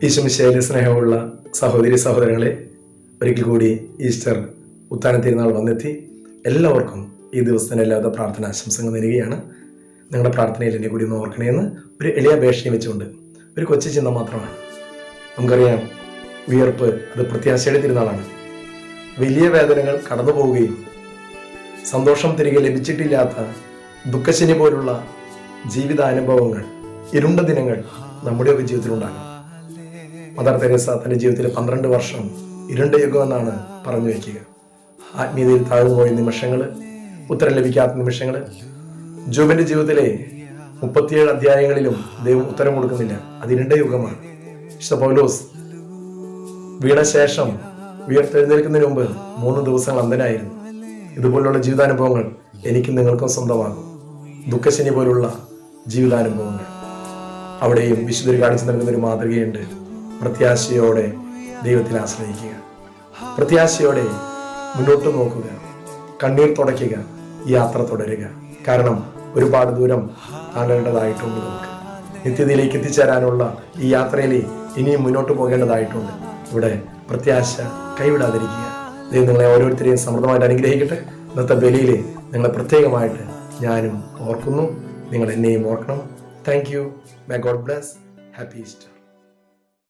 ഈശോമിശിഹായിൽ സ്നേഹമുള്ള സഹോദരി സഹോദരങ്ങളെ, ഒരിക്കൽ കൂടി ഈസ്റ്റർ ഉത്ഥാന തിരുനാൾ വന്നെത്തി. എല്ലാവർക്കും ഈ ദിവസത്തിന് എല്ലാവിധ പ്രാർത്ഥന ആശംസകൾ നേരുകയാണ്. നിങ്ങളുടെ പ്രാർത്ഥനയിൽ എന്നെ കൂടി ഒന്ന് ഓർക്കണേന്ന് ഒരു എളിയ അപേക്ഷയും വെച്ചുകൊണ്ട് ഒരു കൊച്ചു ചിന്ത മാത്രമാണ്. നമുക്കറിയാം, വിയർപ്പ് അത് പ്രത്യാശയുടെ തിരുനാളാണ്. വലിയ വേദനകൾ കടന്നു പോവുകയും സന്തോഷം തിരികെ ലഭിച്ചിട്ടില്ലാത്ത ദുഃഖശനി പോലുള്ള ജീവിതാനുഭവങ്ങൾ, ഇരുണ്ട ദിനങ്ങൾ നമ്മുടെ ഒക്കെ ജീവിതത്തിലുണ്ടാകും. മദർ തെരേസ തൻ്റെ ജീവിതത്തിൽ 12 വർഷം ഇരുണ്ട യുഗം എന്നാണ് പറഞ്ഞു വയ്ക്കുക. ആത്മീയതയിൽ താഴ്ന്നുപോയ നിമിഷങ്ങൾ, ഉത്തരം ലഭിക്കാത്ത നിമിഷങ്ങൾ. ജോബിന്റെ ജീവിതത്തിലെ 37 അധ്യായങ്ങളിലും ദൈവം ഉത്തരം കൊടുക്കുന്നില്ല. അത് ഇരുണ്ട യുഗമാണ്. വിശുദ്ധ പൗലോസ് വീണ ശേഷം ഉയർത്തെഴുന്നേൽക്കുന്നതിന് മുമ്പ് 3 ദിവസങ്ങൾ അന്ധനായിരുന്നു. ഇതുപോലുള്ള ജീവിതാനുഭവങ്ങൾ എനിക്കും നിങ്ങൾക്കും സ്വന്തമാകും. ദുഃഖശനി പോലുള്ള ജീവിതാനുഭവങ്ങൾ. അവിടെയും വിശുദ്ധർ കാണിച്ചു നൽകുന്ന ഒരു മാതൃകയുണ്ട്. പ്രത്യാശയോടെ ദൈവത്തിൽ ആശ്രയിക്കുക, പ്രത്യാശയോടെ മുന്നോട്ട് നോക്കുക, കണ്ണീർ തുടയ്ക്കുക, യാത്ര തുടരുക. കാരണം ഒരുപാട് ദൂരം താണ്ടേണ്ടതായിട്ടുണ്ട്. നമുക്ക് നിത്യതയിലേക്ക് എത്തിച്ചേരാനുള്ള ഈ യാത്രയിൽ ഇനിയും മുന്നോട്ട് പോകേണ്ടതായിട്ടുണ്ട്. ഇവിടെ പ്രത്യാശ കൈവിടാതിരിക്കുക. ദൈവം നിങ്ങളെ ഓരോരുത്തരെയും സമൃദ്ധമായിട്ട് അനുഗ്രഹിക്കട്ടെ. ഇന്നത്തെ ബലിയിൽ നിങ്ങളെ പ്രത്യേകമായിട്ട് ഞാനും ഓർക്കുന്നു. നിങ്ങൾ എന്നെയും ഓർക്കണം. Thank you. May God bless. Happy Easter.